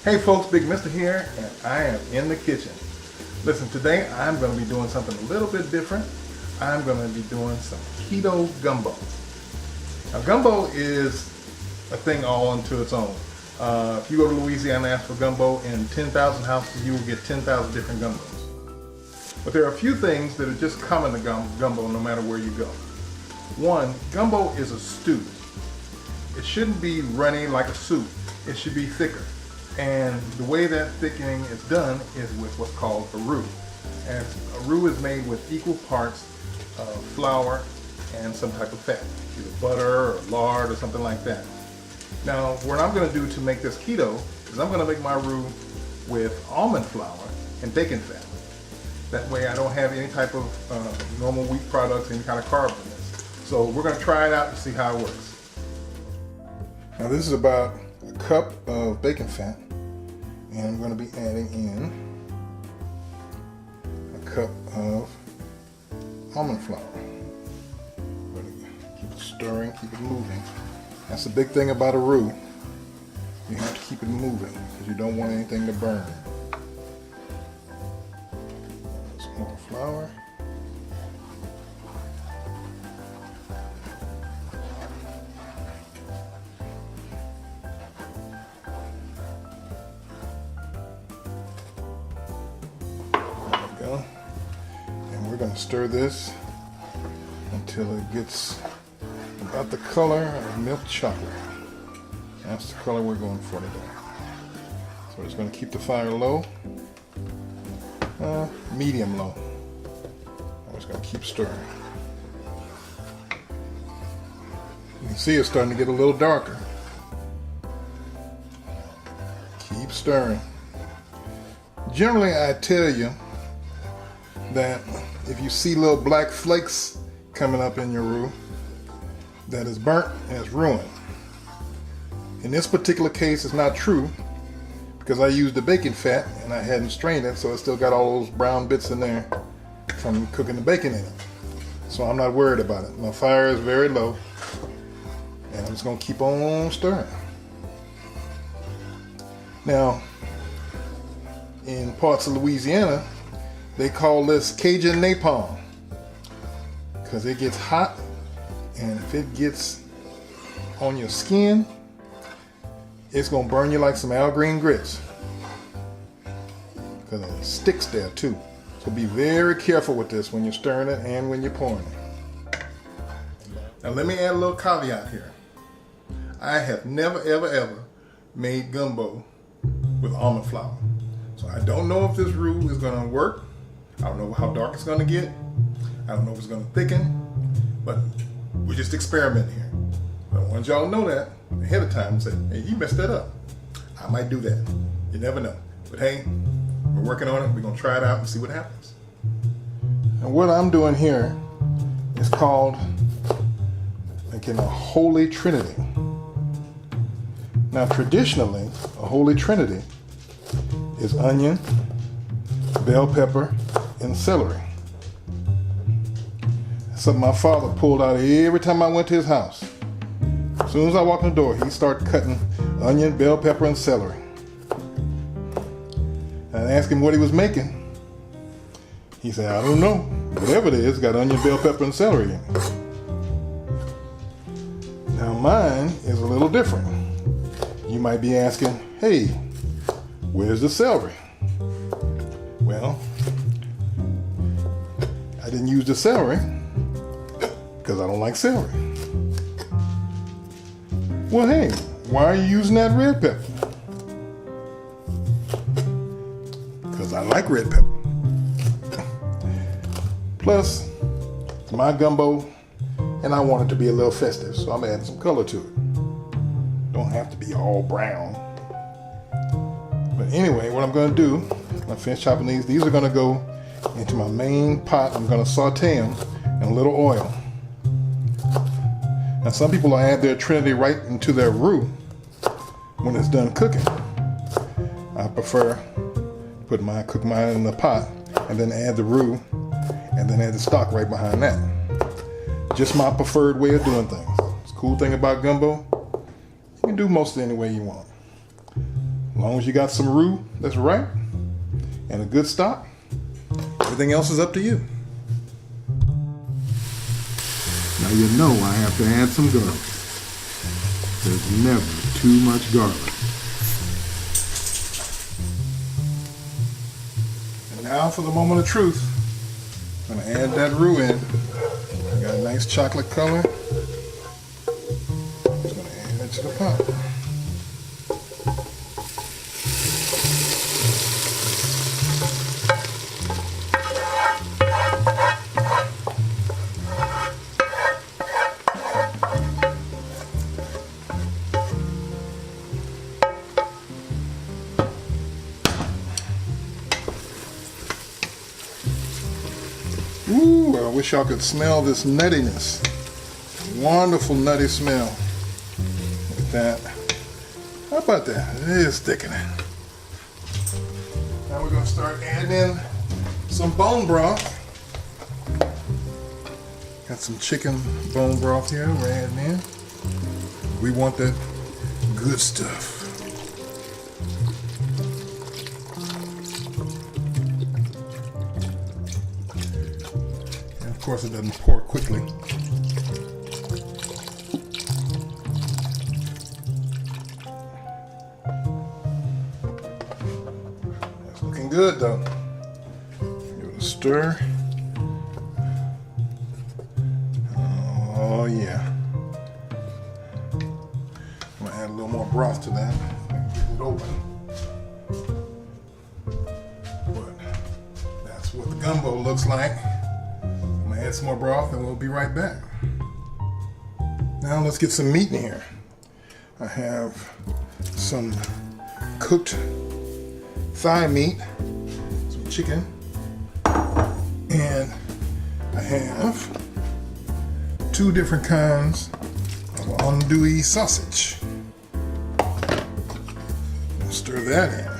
Hey folks, Bigmista here, and I am in the kitchen. Listen, today I'm going to be doing something a little bit different. I'm going to be doing some keto gumbo. Now, gumbo is a thing all unto its own. If you go to Louisiana and ask for gumbo, in 10,000 houses you will get 10,000 different gumbos. But there are a few things that are just common to gumbo no matter where you go. One, gumbo is a stew. It shouldn't be runny like a soup. It should be thicker. And the way that thickening is done is with what's called a roux. And a roux is made with equal parts of flour and some type of fat, either butter or lard or something like that. Now, what I'm going to do to make this keto is I'm going to make my roux with almond flour and bacon fat. That way I don't have any type of normal wheat products, any kind of carb in this. So we're going to try it out and see how it works. Now this is about a cup of bacon fat, and I'm going to be adding in a cup of almond flour. Keep it stirring, keep it moving. That's the big thing about a roux. You have to keep it moving because you don't want anything to burn. Some more flour. And we're going to stir this until it gets about the color of milk chocolate. That's the color we're going for today. So we're just going to keep the fire low, medium low. I'm just going to keep stirring. You can see it's starting to get a little darker. Keep stirring. Generally, I tell you that if you see little black flakes coming up in your roux, that is burnt and it's ruined. In this particular case, it's not true because I used the bacon fat and I hadn't strained it, so it still got all those brown bits in there from cooking the bacon in it. So I'm not worried about it. My fire is very low, and I'm just going to keep on stirring. Now, in parts of Louisiana, they call this Cajun napalm because it gets hot, and if it gets on your skin, it's going to burn you like some Al Green grits because it sticks there too. So be very careful with this when you're stirring it and when you're pouring it. Now let me add a little caveat here. I have never ever made gumbo with almond flour. So I don't know if this roux is going to work. I don't know how dark it's going to get. I don't know if it's going to thicken. But we're just experimenting here. But I want y'all to know that ahead of time and say, hey, you messed that up. I might do that. You never know. But hey, we're working on it. We're going to try it out and see what happens. And what I'm doing here is called making a Holy Trinity. Now traditionally, a Holy Trinity is onion, bell pepper, and celery. That's something my father pulled out every time I went to his house. As soon as I walked in the door, he'd start cutting onion, bell pepper, and celery. And I asked him what he was making. He said, I don't know. Whatever it is, got onion, bell pepper, and celery in it. Now mine is a little different. You might be asking, hey, where's the celery? Well, I didn't use the celery because I don't like celery. Well, hey, why are you using that red pepper? Because I like red pepper. Plus, it's my gumbo, and I want it to be a little festive, so I'm adding some color to it. Don't have to be all brown. But anyway, what I'm going to do, when I finish chopping these are going to go into my main pot. I'm going to saute them in a little oil. Now some people will add their Trinity right into their roux when it's done cooking. I prefer cook mine in the pot and then add the roux and then add the stock right behind that. Just my preferred way of doing things. It's a cool thing about gumbo, you can do most of it any way you want. As long as you got some roux that's right and a good stock, everything else is up to you. Now you know I have to add some garlic. There's never too much garlic. And now for the moment of truth. I'm going to add that roux in. I got a nice chocolate color. I'm just going to add it to the pot. Ooh, I wish y'all could smell this nuttiness. Wonderful nutty smell. Look at that. How about that? It is thickening. Now we're going to start adding in some bone broth. Got some chicken bone broth here we're adding in. We want that good stuff. Of course, it doesn't pour quickly. That's looking good, though. Give it a stir. Oh, yeah. I'm going to add a little more broth to that. Get it open. But that's what the gumbo looks like. Add some more broth and we'll be right back. Now let's get some meat in here. I have some cooked thigh meat, some chicken, and I have 2 different kinds of andouille sausage. I'll stir that in.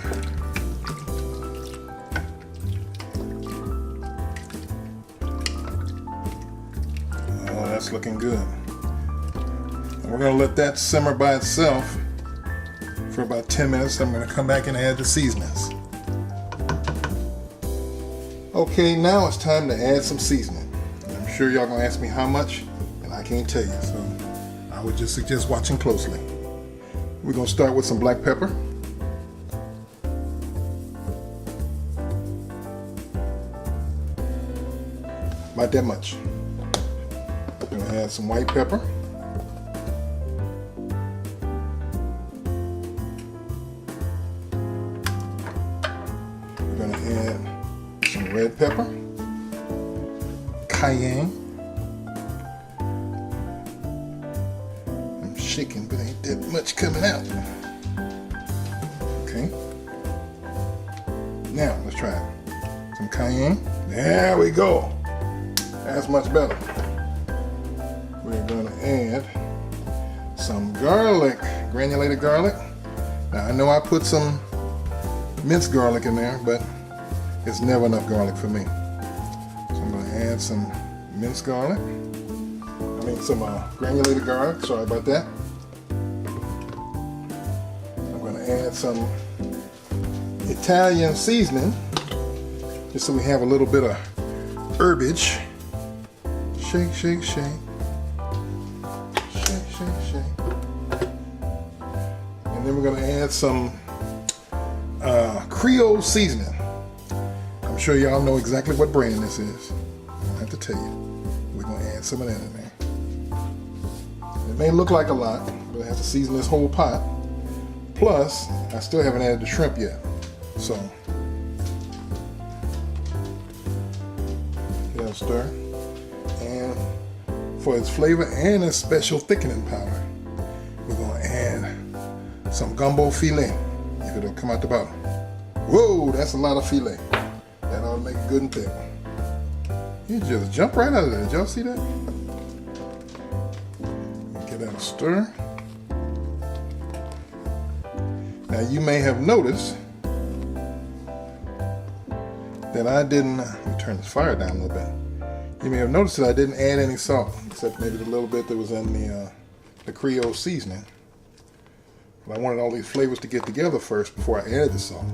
Looking good. And we're going to let that simmer by itself for about 10 minutes. I'm going to come back and add the seasonings. Okay, now it's time to add some seasoning. I'm sure y'all going to ask me how much, and I can't tell you, so I would just suggest watching closely. We're going to start with some black pepper. About that much. I'm going to add some white pepper. We're going to add some red pepper, cayenne. I'm shaking, but ain't that much coming out. Okay. Now, let's try it. Some cayenne. There we go. That's much better. We're going to add some garlic, granulated garlic. Now I know I put some minced garlic in there, but it's never enough garlic for me. So I'm going to add some minced garlic. Some granulated garlic, sorry about that. I'm going to add some Italian seasoning, just so we have a little bit of herbage. Shake, shake, shake. Shake, shake, shake. And then we're going to add some Creole seasoning. I'm sure y'all know exactly what brand this is. I don't have to tell you. We're going to add some of that in there. It may look like a lot, but I have to season this whole pot. Plus, I still haven't added the shrimp yet. So, give it a stir. And for its flavor and its special thickening powder, we're going to add some gumbo filet, if it'll come out the bottom. Whoa, that's a lot of filet. That ought to make it good and thick. You just jump right out of there. Did y'all see that? Give that a stir. Now you may have noticed that I didn't, let me turn this fire down a little bit. You may have noticed that I didn't add any salt, except maybe the little bit that was in the Creole seasoning. But I wanted all these flavors to get together first before I added the salt.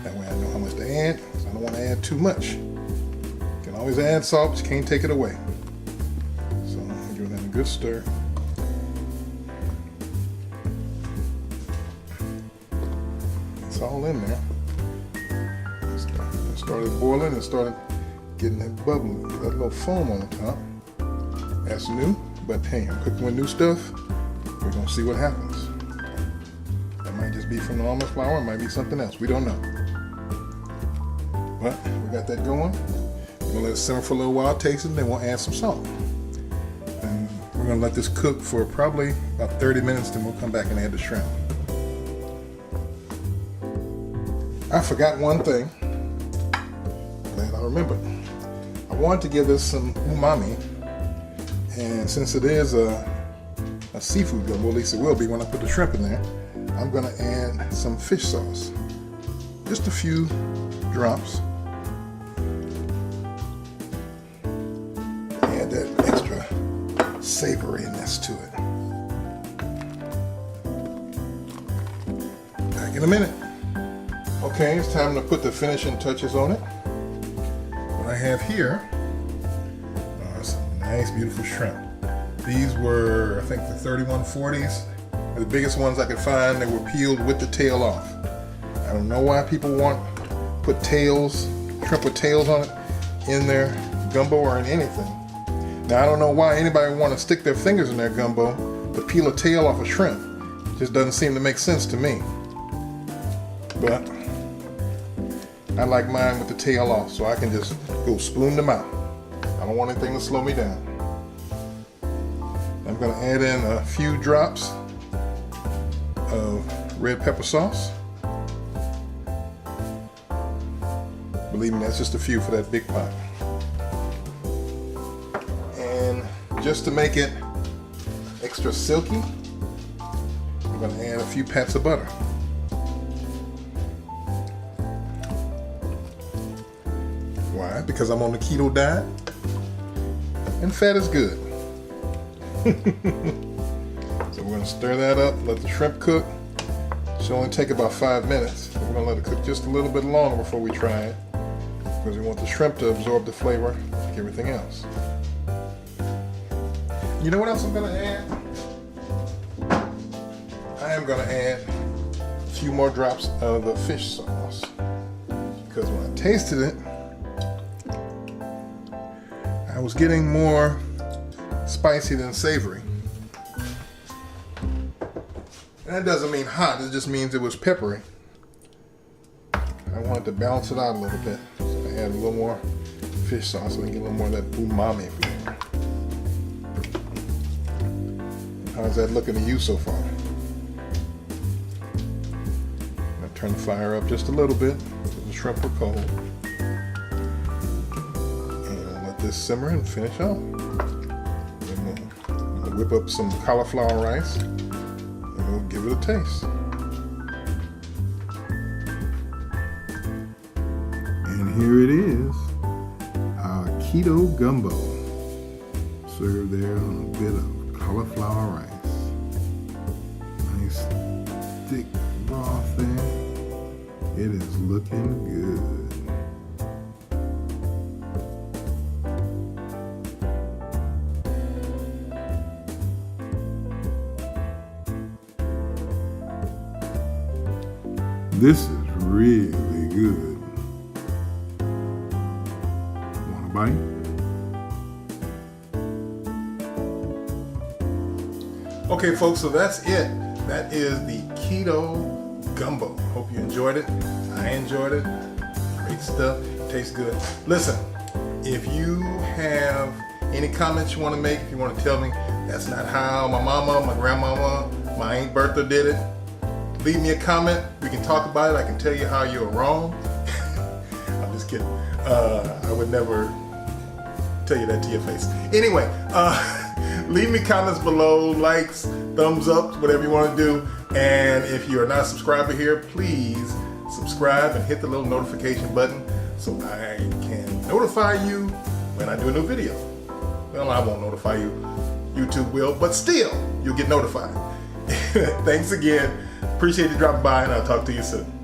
That way I know how much to add, because I don't want to add too much. You can always add salt, but you can't take it away. So I'm giving that a good stir. It's all in there. It started boiling and started getting that bubble, that little foam on the top. That's new, but hey, I'm cooking with new stuff. We're gonna see what happens. That might just be from the almond flour, it might be something else. We don't know. But we got that going. We're gonna let it simmer for a little while, taste it, and then we'll add some salt. And we're gonna let this cook for probably about 30 minutes, then we'll come back and add the shrimp. I forgot one thing. Glad I remembered. I wanted to give this some umami, and since it is a seafood gumbo, at least it will be when I put the shrimp in there, I'm gonna add some fish sauce. Just a few drops. Add that extra savoriness to it. Back in a minute. Okay, it's time to put the finishing touches on it. What I have here are some nice, beautiful shrimp. These were, I think, the 3140s. They're the biggest ones I could find. They were peeled with the tail off. I don't know why people put tails, shrimp with tails on it, in their gumbo or in anything. Now, I don't know why anybody would want to stick their fingers in their gumbo to peel a tail off a shrimp. It just doesn't seem to make sense to me. But I like mine with the tail off, so I can just go spoon them out. I don't want anything to slow me down. I'm going to add in a few drops of red pepper sauce. Believe me, that's just a few for that big pot. And just to make it extra silky, I'm going to add a few pats of butter. Why? Because I'm on the keto diet, and fat is good. So we're going to stir that up, let the shrimp cook. It should only take about 5 minutes. We're going to let it cook just a little bit longer before we try it, because we want the shrimp to absorb the flavor like everything else. You know what else I'm going to add? I am going to add a few more drops of the fish sauce, because when I tasted it, I was getting more spicy than savory. And that doesn't mean hot, it just means it was peppery. I wanted to balance it out a little bit. So I add a little more fish sauce so I can get a little more of that umami flavor. How's that looking to you so far? I'm going to turn the fire up just a little bit because the shrimp are cold. This simmer and finish off. Then we'll whip up some cauliflower rice and we'll give it a taste. And here it is, our keto gumbo, served there on a bit of cauliflower rice. Nice thick broth there. It is looking good. This is really good. Want a bite? Okay, folks, so that's it. That is the keto gumbo. Hope you enjoyed it. I enjoyed it. Great stuff. Tastes good. Listen, if you have any comments you want to make, if you want to tell me that's not how my mama, my grandmama, my Aunt Bertha did it, leave me a comment. We can talk about it. I can tell you how you're wrong. I'm just kidding. I would never tell you that to your face. Anyway, leave me comments below, likes, thumbs up, whatever you want to do. And if you are not a subscriber here, please subscribe and hit the little notification button so I can notify you when I do a new video. Well, I won't notify you. YouTube will, but still, you'll get notified. Thanks again. Appreciate you dropping by, and I'll talk to you soon.